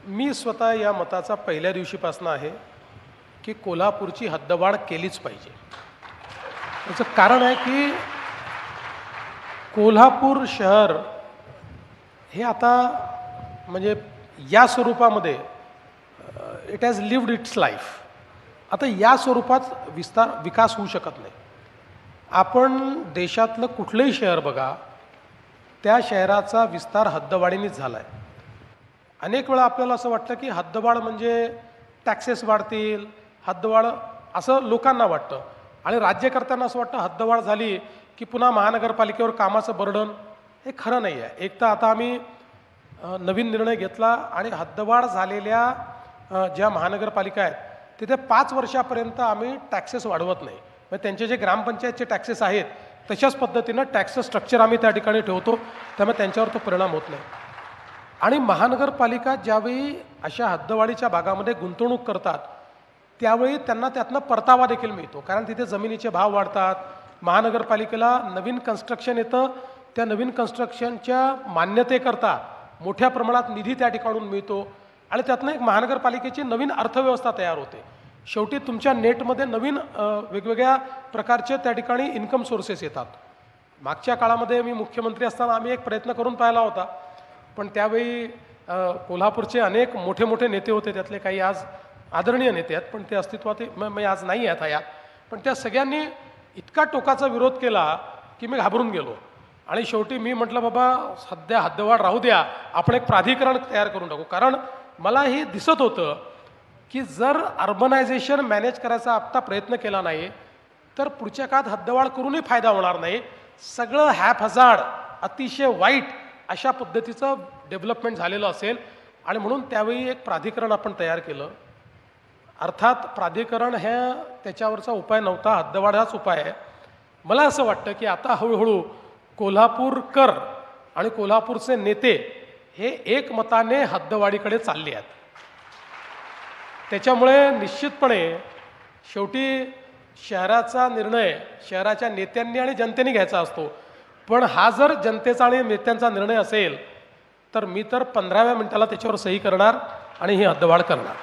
मी स्वतः या मताचा पहिल्या दिवशीपासून आहे की कोल्हापूरची हद्दवाढ केलीच पाहिजे। त्याचं कारण आहे की कोल्हापूर शहर हे आता म्हणजे या स्वरूपामध्ये it has lived it's life, आता या स्वरूपात विकास होऊ शकत नाही। आपण देशातलं कुठलंही शहर बघा, त्या शहराचा विस्तार हद्दवाढीनेच झाला आहे। अनेक वेळा आपल्याला असं वाटतं की हद्दवाढ म्हणजे टॅक्सेस वाढतील, हद्दवाढ असं लोकांना वाटतं आणि राज्यकर्त्यांना असं वाटतं हद्दवाढ झाली की पुन्हा महानगरपालिकेवर कामाचं बर्डन। हे खरं नाही आहे। एक तर आता आम्ही नवीन निर्णय घेतला आणि हद्दवाढ झालेल्या ज्या महानगरपालिका आहेत तिथे 5 वर्षापर्यंत आम्ही टॅक्सेस वाढवत नाही। म्हणजे त्यांचे जे ग्रामपंचायतचे टॅक्सेस आहेत तशाच पद्धतीनं टॅक्स स्ट्रक्चर आम्ही त्या ठिकाणी ठेवतो, त्यामुळे त्यांच्यावर तो परिणाम होत नाही। आणि महानगरपालिका ज्यावेळी अशा हद्दवाढीच्या भागामध्ये गुंतवणूक करतात त्यावेळी त्यांना त्यातनं परतावा देखील मिळतो, कारण तिथे जमिनीचे भाव वाढतात। महानगरपालिकेला नवीन कन्स्ट्रक्शन येतं, त्या नवीन कन्स्ट्रक्शनच्या मान्यतेकरता मोठ्या प्रमाणात निधी त्या ठिकाणून मिळतो आणि त्यातनं एक महानगरपालिकेची नवीन अर्थव्यवस्था तयार होते। शेवटी तुमच्या नेटमध्ये नवीन वेगवेगळ्या प्रकारचे त्या ठिकाणी इन्कम सोर्सेस येतात। मागच्या काळामध्ये मी मुख्यमंत्री असताना आम्ही एक प्रयत्न करून पाहिला होता, पण त्यावेळी कोल्हापूरचे अनेक मोठे मोठे नेते होते, त्यातले काही आज आदरणीय नेते आहेत पण ते अस्तित्वात आज नाही आहेत यात। पण त्या सगळ्यांनी इतका टोकाचा विरोध केला की मी घाबरून गेलो आणि शेवटी मी म्हटलं बाबा सध्या हद्दवाढ राहू द्या, आपण एक प्राधिकरण तयार करून टाकू। कारण मला हे दिसत होतं की जर अर्बनायझेशन मॅनेज करायचा आत्ता प्रयत्न केला नाही तर पुढच्या काळात हद्दवाढ करूनही फायदा होणार नाही। सगळं हॅपहझार्ड अतिशय वाईट अशा पद्धतीचं डेव्हलपमेंट झालेलं असेल आणि म्हणून त्यावेळी एक प्राधिकरण आपण तयार केलं। अर्थात प्राधिकरण हे त्याच्यावरचा उपाय नव्हता, हद्दवाढ हाच उपाय आहे। मला असं वाटतं की आता हळूहळू कोल्हापूरकर आणि कोल्हापूरचे नेते हे एकमताने हद्दवाढीकडे चालले आहेत। त्याच्यामुळे निश्चितपणे शेवटी शहराचा निर्णय शहराच्या नेत्यांनी आणि जनतेने घ्यायचा असतो, पण हा जर जनतेचा आणि नेत्यांचा निर्णय असेल तर मी तर 15व्या मिनिटाला त्याच्यावर सही करणार आणि ही हद्दवाढ करणार।